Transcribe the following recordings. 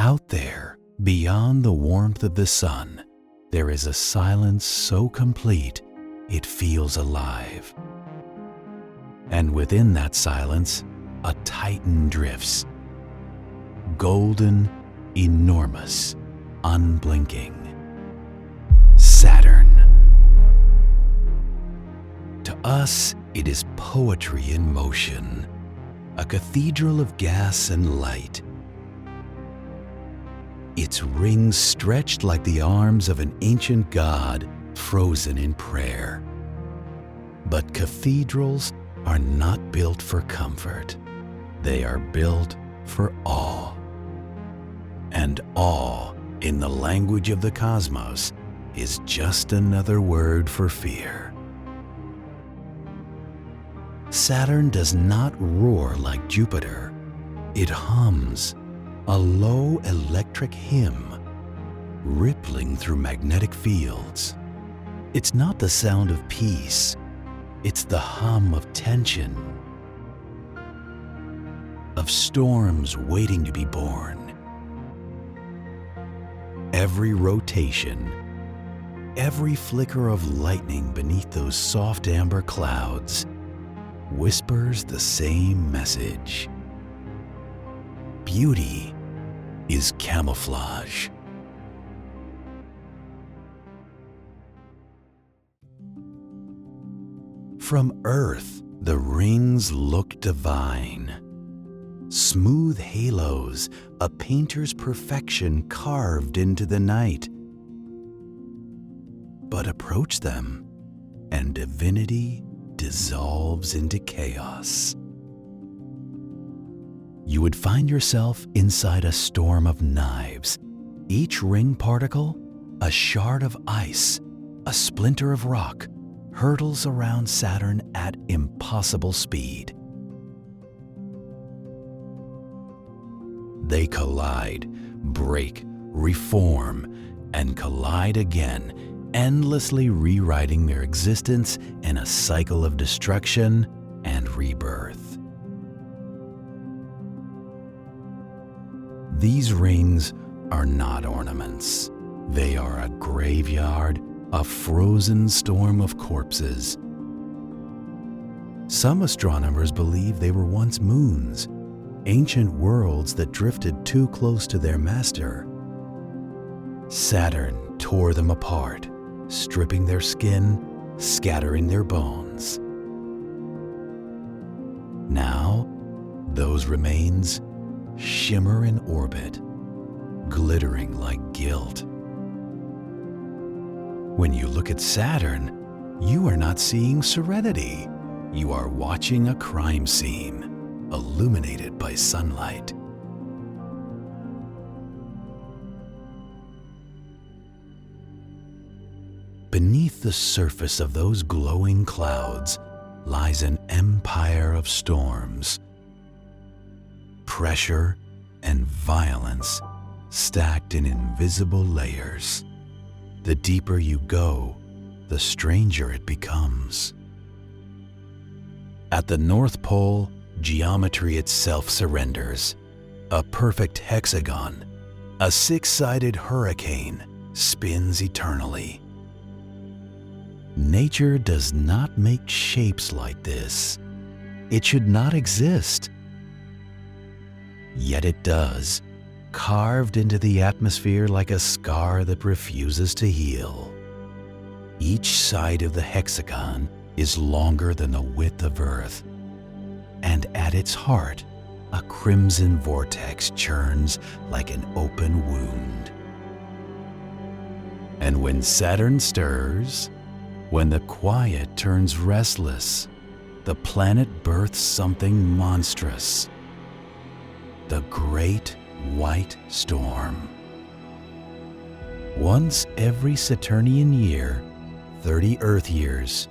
Out there, beyond the warmth of the sun, there is a silence so complete it feels alive. And within that silence, a Titan drifts. Golden, enormous, unblinking. Saturn. To us, it is poetry in motion, a cathedral of gas and light. Its rings stretched like the arms of an ancient god frozen in prayer. But cathedrals are not built for comfort. They are built for awe. And awe, in the language of the cosmos, is just another word for fear. Saturn does not roar like Jupiter. It hums, a low electric hymn, rippling through magnetic fields. It's not the sound of peace. It's the hum of tension, of storms waiting to be born. Every rotation, every flicker of lightning beneath those soft amber clouds whispers the same message. Beauty is camouflage. From Earth, the rings look divine. Smooth halos, a painter's perfection carved into the night. But approach them, and divinity dissolves into chaos. You would find yourself inside a storm of knives, each ring particle a shard of ice, a splinter of rock, hurtles around Saturn at impossible speed. They collide, break, reform, and collide again, endlessly rewriting their existence in a cycle of destruction and rebirth. These rings are not ornaments. They are a graveyard, a frozen storm of corpses. Some astronomers believe they were once moons, ancient worlds that drifted too close to their master. Saturn tore them apart, stripping their skin, scattering their bones. Now, those remains shimmer in orbit, glittering like gilt. When you look at Saturn, you are not seeing serenity. You are watching a crime scene, illuminated by sunlight. Beneath the surface of those glowing clouds lies an empire of storms. Pressure and violence stacked in invisible layers. The deeper you go, the stranger it becomes. At the North Pole, geometry itself surrenders. A perfect hexagon, a six-sided hurricane, spins eternally. Nature does not make shapes like this. It should not exist. Yet it does, carved into the atmosphere like a scar that refuses to heal. Each side of the hexagon is longer than the width of Earth, and at its heart, a crimson vortex churns like an open wound. And when Saturn stirs, when the quiet turns restless, the planet births something monstrous. The Great White Storm. Once every Saturnian year, 30 Earth years,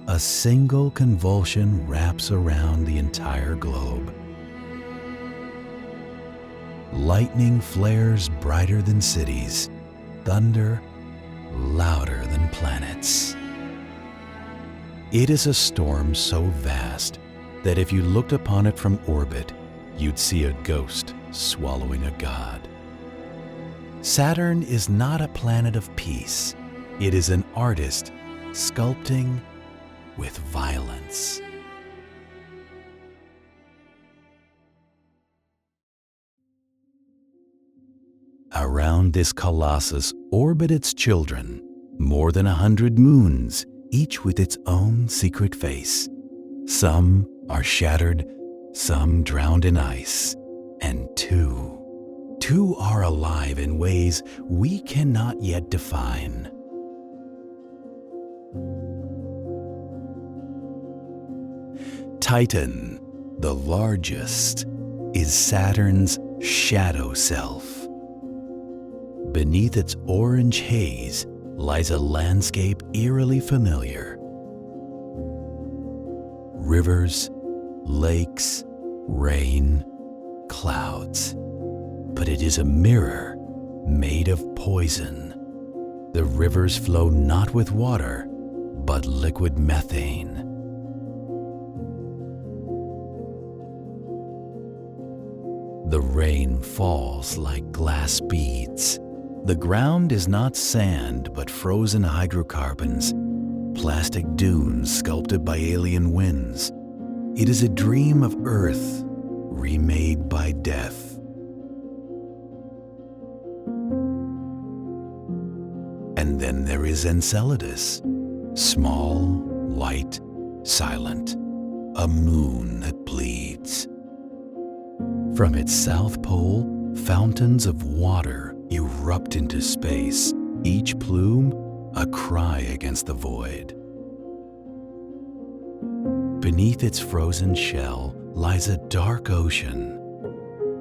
a single convulsion wraps around the entire globe. Lightning flares brighter than cities, thunder louder than planets. It is a storm so vast that if you looked upon it from orbit, you'd see a ghost swallowing a god. Saturn is not a planet of peace. It is an artist sculpting with violence. Around this colossus orbit its children, more than 100 moons, each with its own secret face. Some are shattered, some drowned in ice, and two are alive in ways we cannot yet define. Titan, the largest, is Saturn's shadow self. Beneath its orange haze lies a landscape eerily familiar. Rivers, lakes, rain, clouds. But it is a mirror made of poison. The rivers flow not with water, but liquid methane. The rain falls like glass beads. The ground is not sand, but frozen hydrocarbons, plastic dunes sculpted by alien winds. It is a dream of Earth, remade by death. And then there is Enceladus, small, white, silent, a moon that bleeds. From its south pole, fountains of water erupt into space, each plume a cry against the void. Beneath its frozen shell lies a dark ocean,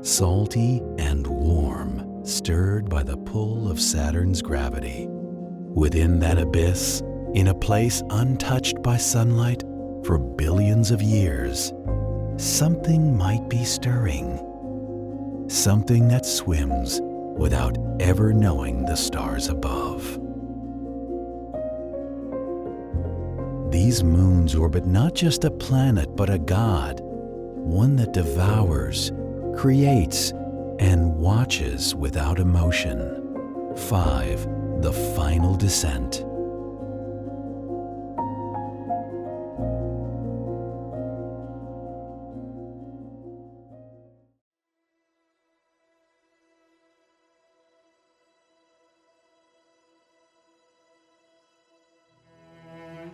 salty and warm, stirred by the pull of Saturn's gravity. Within that abyss, in a place untouched by sunlight for billions of years, something might be stirring. Something that swims without ever knowing the stars above. These moons orbit not just a planet, but a god, one that devours, creates, and watches without emotion. 5. The final descent.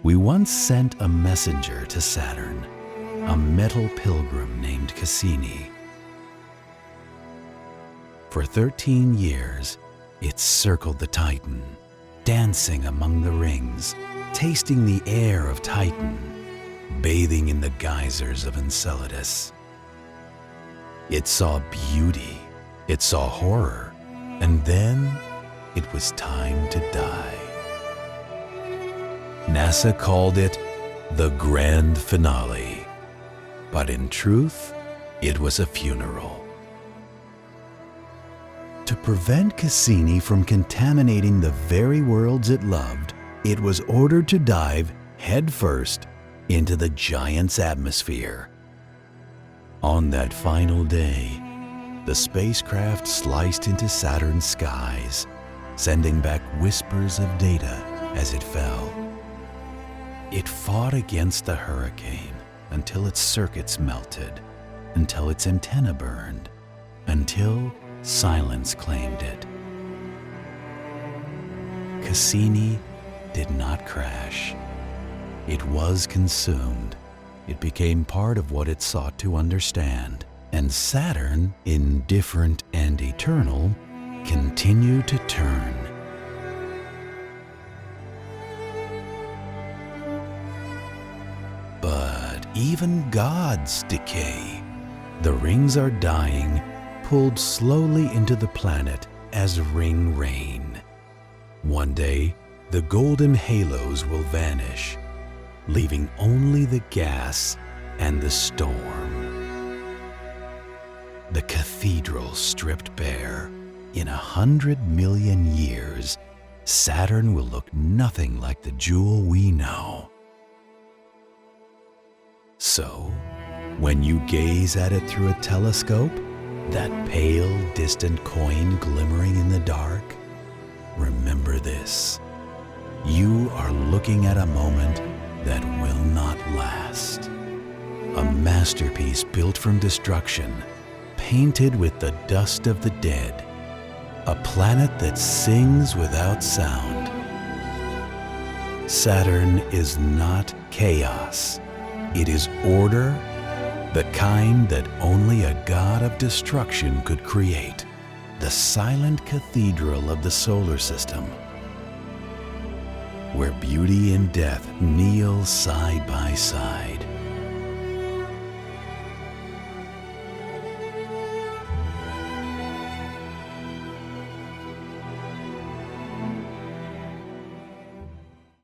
We once sent a messenger to Saturn, a metal pilgrim named Cassini. For 13 years, it circled the Titan, dancing among the rings, tasting the air of Titan, bathing in the geysers of Enceladus. It saw beauty, it saw horror, and then it was time to die. NASA called it the grand finale, but in truth, it was a funeral. To prevent Cassini from contaminating the very worlds it loved, it was ordered to dive headfirst into the giant's atmosphere. On that final day, the spacecraft sliced into Saturn's skies, sending back whispers of data as it fell. It fought against the hurricane until its circuits melted, until its antenna burned, until silence claimed it. Cassini did not crash. It was consumed. It became part of what it sought to understand. And Saturn, indifferent and eternal, continued to turn. But even gods decay. The rings are dying, pulled slowly into the planet as ring rain. One day, the golden halos will vanish, leaving only the gas and the storm. The cathedral stripped bare. In 100 million years, Saturn will look nothing like the jewel we know. So, when you gaze at it through a telescope, That pale, distant coin glimmering in the dark? Remember this. You are looking at a moment that will not last. A masterpiece built from destruction, painted with the dust of the dead. A planet that sings without sound. Saturn is not chaos. It is order, the kind that only a god of destruction could create. The silent cathedral of the solar system, where beauty and death kneel side by side.